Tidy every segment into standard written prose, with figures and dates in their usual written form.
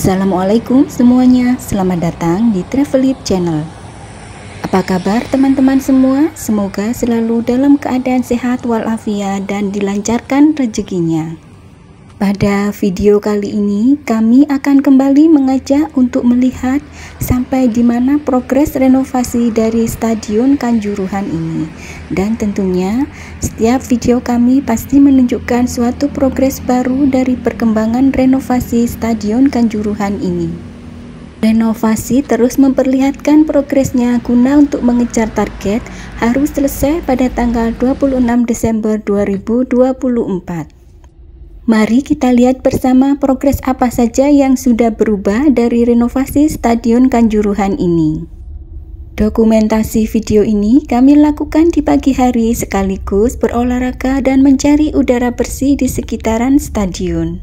Assalamualaikum semuanya, selamat datang di Travelip Channel. Apa kabar teman-teman semua? Semoga selalu dalam keadaan sehat walafiat dan dilancarkan rezekinya. Pada video kali ini kami akan kembali mengajak untuk melihat sampai di mana progres renovasi dari Stadion Kanjuruhan ini. Dan tentunya setiap video kami pasti menunjukkan suatu progres baru dari perkembangan renovasi Stadion Kanjuruhan ini. Renovasi terus memperlihatkan progresnya guna untuk mengejar target harus selesai pada tanggal 26 Desember 2024. Mari kita lihat bersama progres apa saja yang sudah berubah dari renovasi Stadion Kanjuruhan ini. Dokumentasi video ini kami lakukan di pagi hari sekaligus berolahraga dan mencari udara bersih di sekitaran stadion.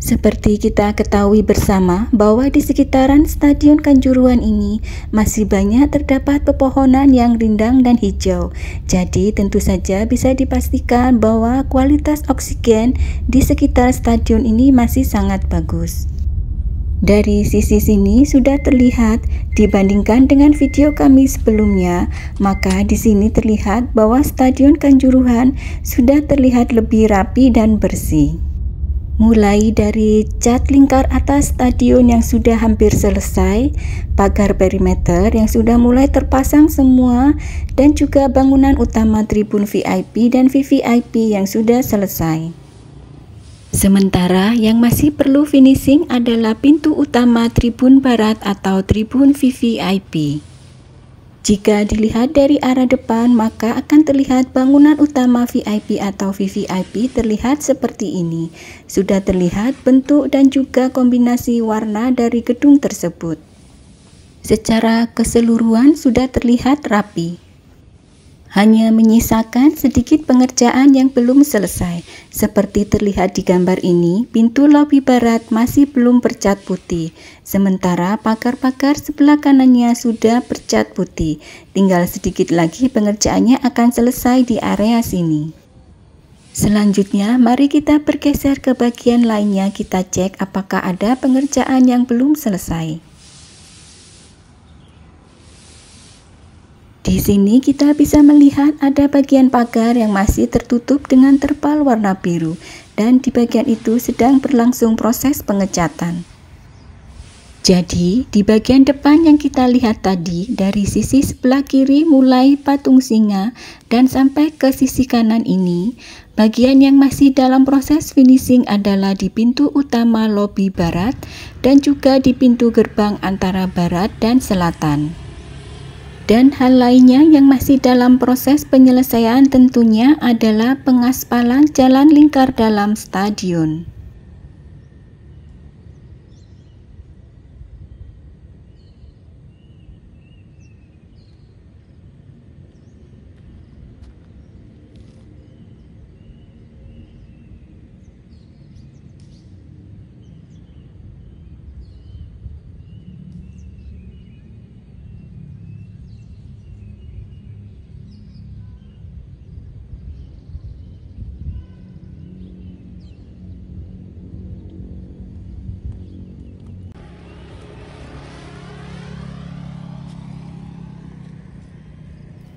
Seperti kita ketahui bersama bahwa di sekitaran Stadion Kanjuruhan ini masih banyak terdapat pepohonan yang rindang dan hijau. Jadi tentu saja bisa dipastikan bahwa kualitas oksigen di sekitar stadion ini masih sangat bagus. Dari sisi sini sudah terlihat dibandingkan dengan video kami sebelumnya, maka di sini terlihat bahwa Stadion Kanjuruhan sudah terlihat lebih rapi dan bersih. Mulai dari cat lingkar atas stadion yang sudah hampir selesai, pagar perimeter yang sudah mulai terpasang semua, dan juga bangunan utama tribun VIP dan VVIP yang sudah selesai. Sementara yang masih perlu finishing adalah pintu utama tribun barat atau tribun VVIP. Jika dilihat dari arah depan, maka akan terlihat bangunan utama VIP atau VVIP terlihat seperti ini. Sudah terlihat bentuk dan juga kombinasi warna dari gedung tersebut. Secara keseluruhan sudah terlihat rapi. Hanya menyisakan sedikit pengerjaan yang belum selesai. Seperti terlihat di gambar ini, pintu lobi barat masih belum bercat putih. Sementara pagar-pagar sebelah kanannya sudah bercat putih. Tinggal sedikit lagi pengerjaannya akan selesai di area sini. Selanjutnya, mari kita bergeser ke bagian lainnya. Kita cek apakah ada pengerjaan yang belum selesai. Di sini kita bisa melihat ada bagian pagar yang masih tertutup dengan terpal warna biru, dan di bagian itu sedang berlangsung proses pengecatan. Jadi, di bagian depan yang kita lihat tadi, dari sisi sebelah kiri mulai patung singa dan sampai ke sisi kanan ini, bagian yang masih dalam proses finishing adalah di pintu utama lobi barat dan juga di pintu gerbang antara barat dan selatan. Dan hal lainnya yang masih dalam proses penyelesaian tentunya adalah pengaspalan jalan lingkar dalam stadion.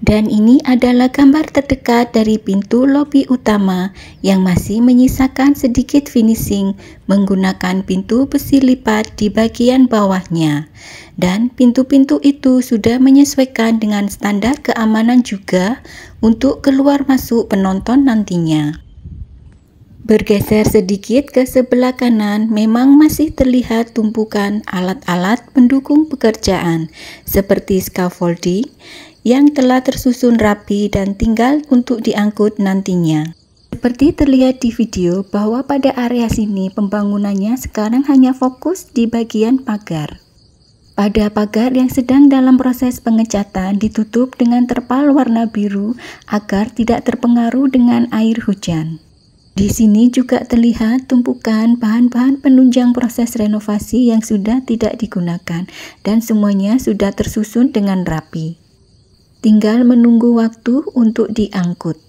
Dan ini adalah gambar terdekat dari pintu lobi utama yang masih menyisakan sedikit finishing menggunakan pintu besi lipat di bagian bawahnya. Dan pintu-pintu itu sudah menyesuaikan dengan standar keamanan juga untuk keluar masuk penonton nantinya. Bergeser sedikit ke sebelah kanan, memang masih terlihat tumpukan alat-alat pendukung pekerjaan seperti scaffolding yang telah tersusun rapi dan tinggal untuk diangkut nantinya. Seperti terlihat di video bahwa pada area sini pembangunannya sekarang hanya fokus di bagian pagar. Pada pagar yang sedang dalam proses pengecatan ditutup dengan terpal warna biru agar tidak terpengaruh dengan air hujan. Di sini juga terlihat tumpukan bahan-bahan penunjang proses renovasi yang sudah tidak digunakan dan semuanya sudah tersusun dengan rapi. Tinggal menunggu waktu untuk diangkut.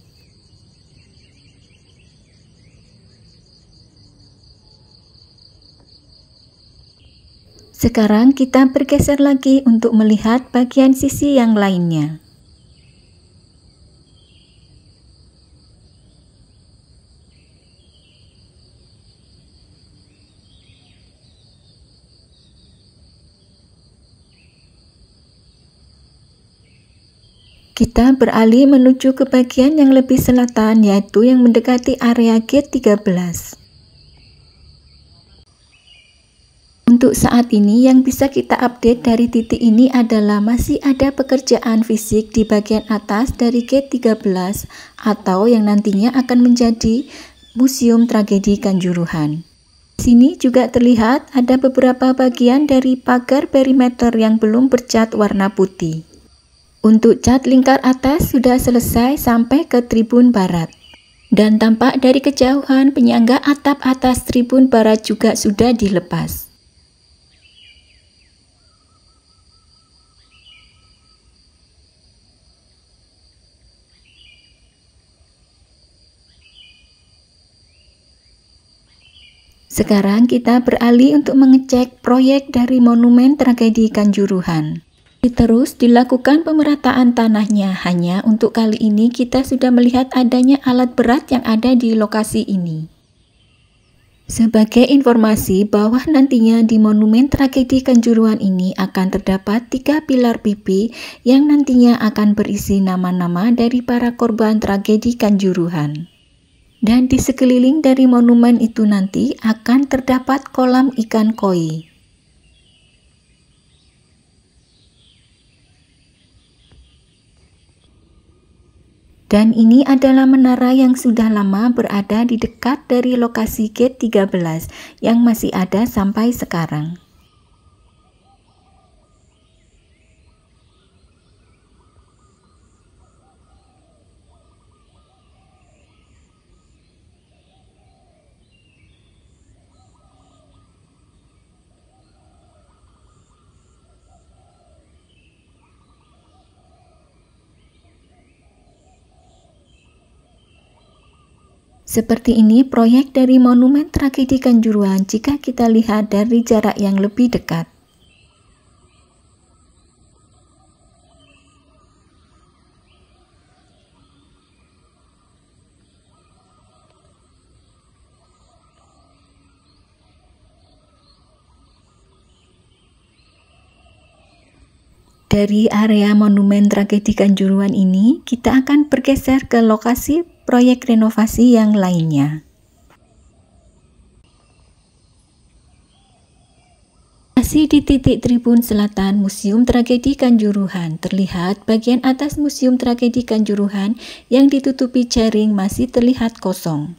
Sekarang kita bergeser lagi untuk melihat bagian sisi yang lainnya. Kita beralih menuju ke bagian yang lebih selatan, yaitu yang mendekati area gate 13. Untuk saat ini yang bisa kita update dari titik ini adalah masih ada pekerjaan fisik di bagian atas dari gate 13 atau yang nantinya akan menjadi Museum Tragedi Kanjuruhan. Di sini juga terlihat ada beberapa bagian dari pagar perimeter yang belum bercat warna putih. Untuk cat lingkar atas sudah selesai sampai ke tribun barat. Dan tampak dari kejauhan penyangga atap atas tribun barat juga sudah dilepas. Sekarang kita beralih untuk mengecek proyek dari Monumen Tragedi Kanjuruhan. Terus dilakukan pemerataan tanahnya, hanya untuk kali ini kita sudah melihat adanya alat berat yang ada di lokasi ini. Sebagai informasi bahwa nantinya di Monumen Tragedi Kanjuruhan ini akan terdapat 3 pilar pipi yang nantinya akan berisi nama-nama dari para korban tragedi Kanjuruhan. Dan di sekeliling dari monumen itu nanti akan terdapat kolam ikan koi. Dan ini adalah menara yang sudah lama berada di dekat dari lokasi gate 13 yang masih ada sampai sekarang. Seperti ini proyek dari Monumen Tragedi Kanjuruhan jika kita lihat dari jarak yang lebih dekat. Dari area Monumen Tragedi Kanjuruhan ini, kita akan bergeser ke lokasi proyek renovasi yang lainnya. Masih di titik tribun selatan Museum Tragedi Kanjuruhan, terlihat bagian atas Museum Tragedi Kanjuruhan yang ditutupi jaring masih terlihat kosong.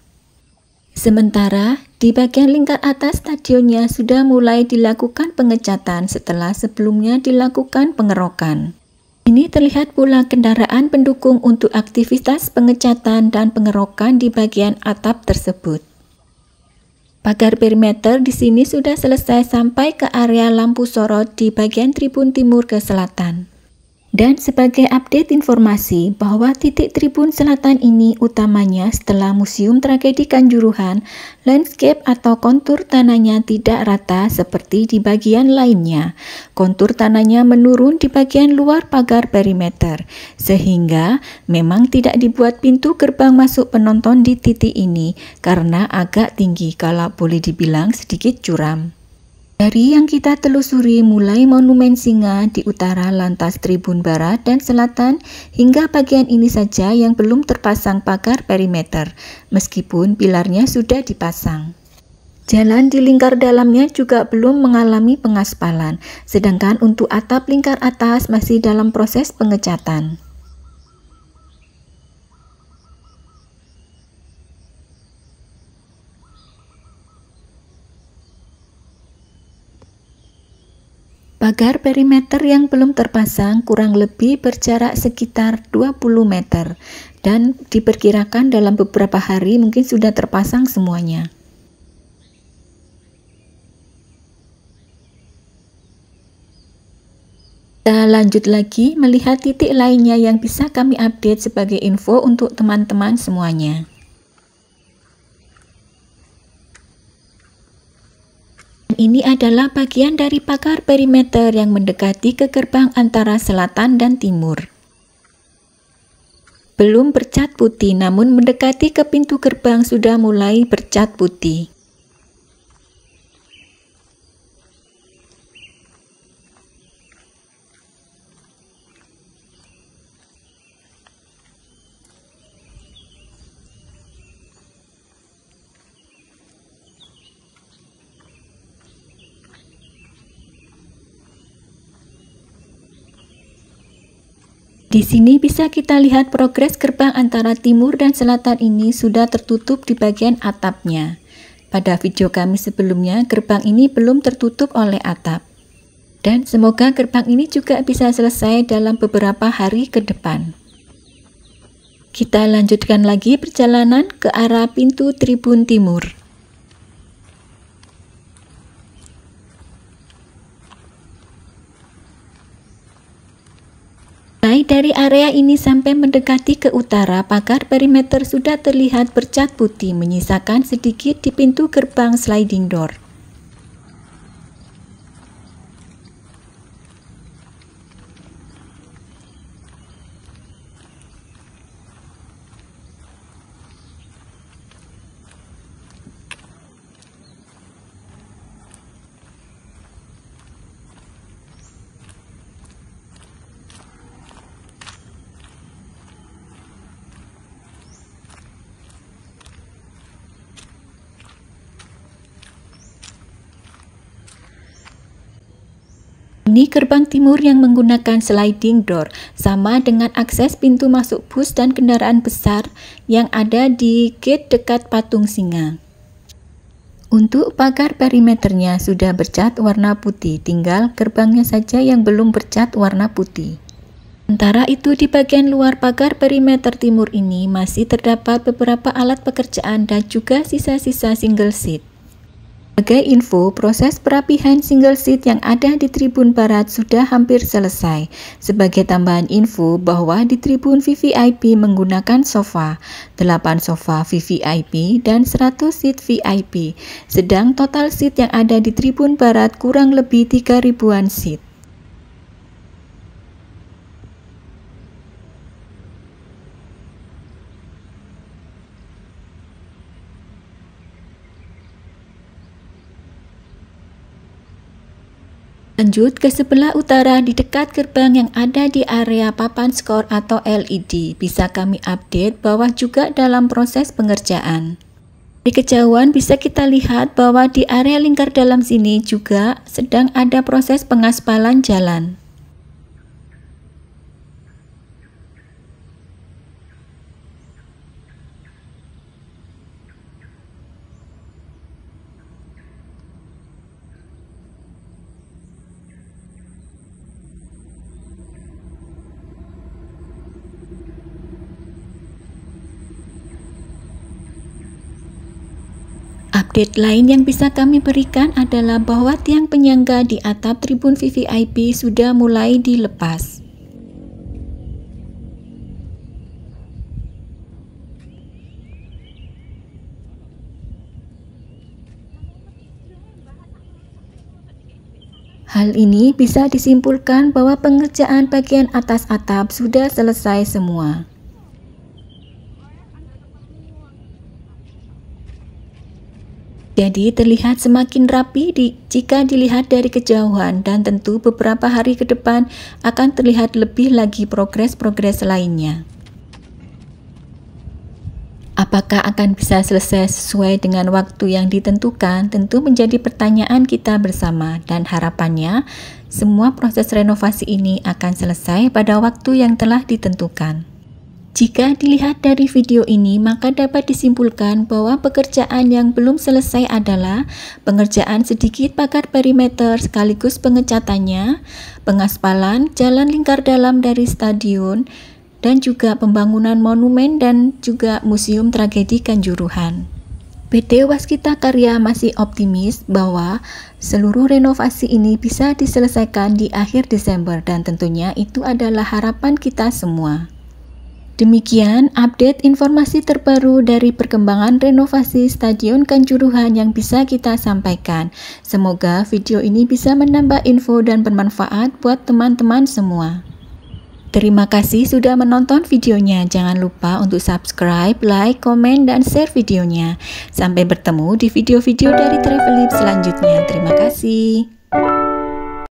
Sementara di bagian lingkar atas stadionnya sudah mulai dilakukan pengecatan setelah sebelumnya dilakukan pengerokan. Ini terlihat pula kendaraan pendukung untuk aktivitas pengecatan dan pengerokan di bagian atap tersebut. Pagar perimeter di sini sudah selesai sampai ke area lampu sorot di bagian tribun timur ke selatan. Dan sebagai update informasi bahwa titik tribun selatan ini utamanya setelah Museum Tragedi Kanjuruhan, landscape atau kontur tanahnya tidak rata seperti di bagian lainnya. Kontur tanahnya menurun di bagian luar pagar perimeter, sehingga memang tidak dibuat pintu gerbang masuk penonton di titik ini karena agak tinggi, kalau boleh dibilang sedikit curam. Dari yang kita telusuri mulai Monumen Singa di utara lantas tribun barat dan selatan hingga bagian ini saja yang belum terpasang pagar perimeter, meskipun pilarnya sudah dipasang. Jalan di lingkar dalamnya juga belum mengalami pengaspalan, sedangkan untuk atap lingkar atas masih dalam proses pengecatan. Pagar perimeter yang belum terpasang kurang lebih berjarak sekitar 20 meter dan diperkirakan dalam beberapa hari mungkin sudah terpasang semuanya. Kita lanjut lagi melihat titik lainnya yang bisa kami update sebagai info untuk teman-teman semuanya. Ini adalah bagian dari pagar perimeter yang mendekati ke gerbang antara selatan dan timur. Belum bercat putih, namun mendekati ke pintu gerbang sudah mulai bercat putih. Di sini bisa kita lihat progres gerbang antara timur dan selatan ini sudah tertutup di bagian atapnya. Pada video kami sebelumnya, gerbang ini belum tertutup oleh atap. Dan semoga gerbang ini juga bisa selesai dalam beberapa hari ke depan. Kita lanjutkan lagi perjalanan ke arah pintu tribun timur. Dari area ini sampai mendekati ke utara, pagar perimeter sudah terlihat bercat putih, menyisakan sedikit di pintu gerbang sliding door. Ini gerbang timur yang menggunakan sliding door, sama dengan akses pintu masuk bus dan kendaraan besar yang ada di gate dekat patung singa. Untuk pagar perimeternya sudah bercat warna putih, tinggal gerbangnya saja yang belum bercat warna putih. Sementara itu di bagian luar pagar perimeter timur ini masih terdapat beberapa alat pekerjaan dan juga sisa-sisa single seat. Sebagai info, proses perapihan single seat yang ada di tribun barat sudah hampir selesai. Sebagai tambahan info bahwa di tribun VVIP menggunakan sofa, 8 sofa VVIP dan 100 seat VIP. Sedang total seat yang ada di tribun barat kurang lebih 3.000-an seat. Lanjut ke sebelah utara di dekat gerbang yang ada di area papan skor atau LED. Bisa kami update bahwa juga dalam proses pengerjaan. Di kejauhan bisa kita lihat bahwa di area lingkar dalam sini juga sedang ada proses pengaspalan jalan. Update lain yang bisa kami berikan adalah bahwa tiang penyangga di atap tribun VVIP sudah mulai dilepas. Hal ini bisa disimpulkan bahwa pengerjaan bagian atas atap sudah selesai semua. Jadi terlihat semakin rapi jika dilihat dari kejauhan, dan tentu beberapa hari ke depan akan terlihat lebih lagi progres-progres lainnya. Apakah akan bisa selesai sesuai dengan waktu yang ditentukan? Tentu menjadi pertanyaan kita bersama, dan harapannya semua proses renovasi ini akan selesai pada waktu yang telah ditentukan. Jika dilihat dari video ini, maka dapat disimpulkan bahwa pekerjaan yang belum selesai adalah pengerjaan sedikit pagar perimeter sekaligus pengecatannya, pengaspalan jalan lingkar dalam dari stadion, dan juga pembangunan monumen dan juga Museum Tragedi Kanjuruhan. PT Waskita Karya masih optimis bahwa seluruh renovasi ini bisa diselesaikan di akhir Desember, dan tentunya itu adalah harapan kita semua. Demikian update informasi terbaru dari perkembangan renovasi Stadion Kanjuruhan yang bisa kita sampaikan. Semoga video ini bisa menambah info dan bermanfaat buat teman-teman semua. Terima kasih sudah menonton videonya. Jangan lupa untuk subscribe, like, komen, dan share videonya. Sampai bertemu di video-video dari Travelip selanjutnya. Terima kasih.